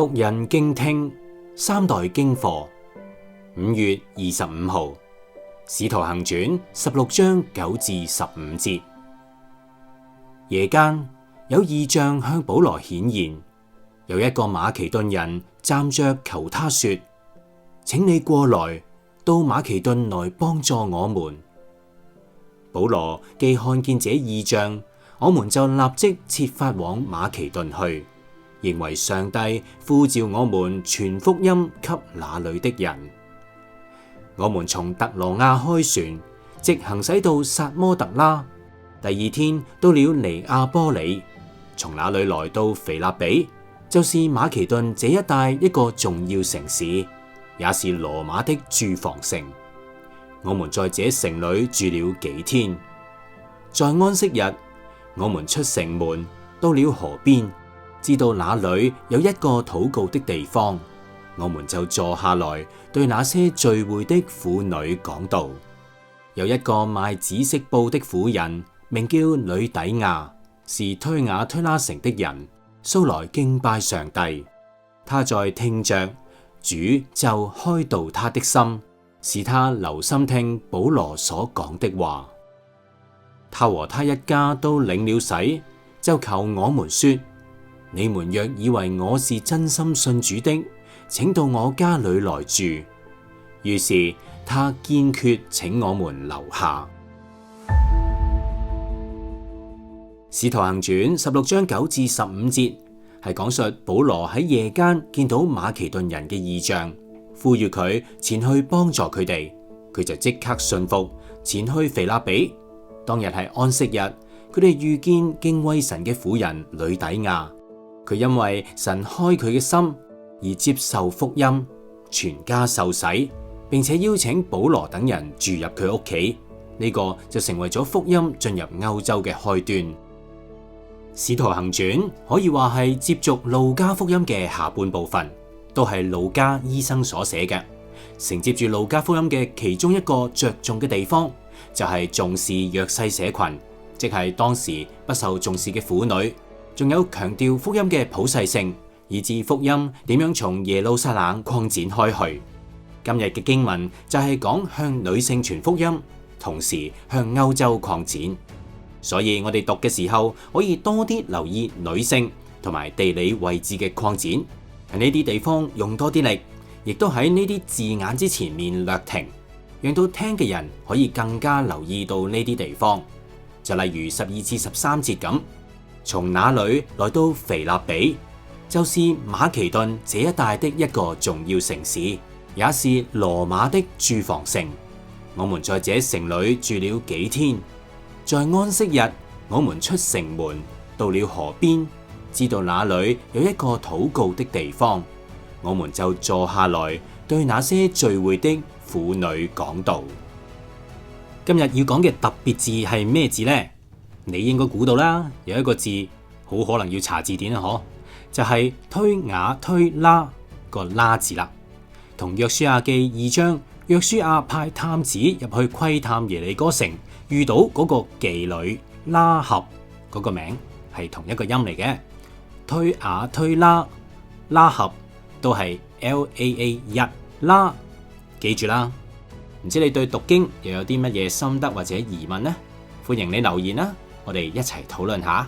僕人敬聽三代經課5月25號，使徒行傳16章9至15節。夜間有異象向保羅顯現，有一個馬其頓人站着求他說：請你過來到馬其頓來幫助我們。保羅既看見這異象，我們就立即設法往馬其頓去，認為上帝呼召我們傳福音給那裏的人。我們從特羅亞開船，直行駛到撒摩特拉，第二天到了尼亞波里，從那裏來到腓立比，就是馬其頓這一帶一個重要城市，也是羅馬的駐防城。我們在這城裏住了幾天，在安息日，我們出城門，到了河邊，知道那裏有一個禱告的地方，我們就坐下來，對那些聚會的婦女講道。有一個賣紫色布的婦人，名叫呂底亞，是推雅推拉城的人，素來敬拜上帝。他在聽着，主就開導他的心，使他留心聽保羅所講的話。他和他一家都領了洗，就求我們說：你們若以為我是真心信主的，請到我家裏來住。於是他堅決請我們留下。使徒行傳16章9至15節係講述保羅喺夜間見到馬其頓人嘅異象，呼籲佢前去幫助佢哋，佢就即刻順服，前去腓立比。當日係安息日，佢哋遇見敬畏神嘅婦人呂底亞，佢因為神開佢嘅心而接受福音，全家受洗，並且邀請保羅等人住入佢屋企，呢個就成為咗福音進入歐洲嘅開端。使徒行傳可以話係接續路加福音嘅下半部分，都係路加醫生所寫嘅。承接住路加福音嘅其中一個着重嘅地方，就係重視弱勢社群，即係當時不受重視嘅婦女，仲有強調福音嘅普世性，以致福音點樣從耶路撒冷擴展開去。今日嘅經文就係講向女性傳福音，同時向歐洲擴展。所以我哋讀嘅時候可以多啲留意女性同埋地理位置嘅擴展，喺呢啲地方用多啲力，亦都喺呢啲字眼之前面略停，讓到聽嘅人可以更加留意到呢啲地方。就例如12至13節咁，從那裏來到腓立比，就是馬其頓這一帶的一個重要城市，也是羅馬的駐防城。我們在這城裏住了幾天，在安息日，我們出城門，到了河邊，知道那裏有一個禱告的地方，我們就坐下來，對那些聚會的婦女講道。今日要講嘅特別字係咩字呢？你應該估到啦，有一個字好可能要查字典啊，嗬，就係推雅推拉個拉字啦。同約書亞記2章，約書亞派探子入去窺探耶利哥城，遇到嗰個妓女拉合嗰個名係同一個音嚟嘅。推雅推拉，拉合都係 LAA1 拉，記住啦。唔知你對讀經又有啲乜嘢心得或者疑問呢？歡迎你留言啦，我哋一齊討論下。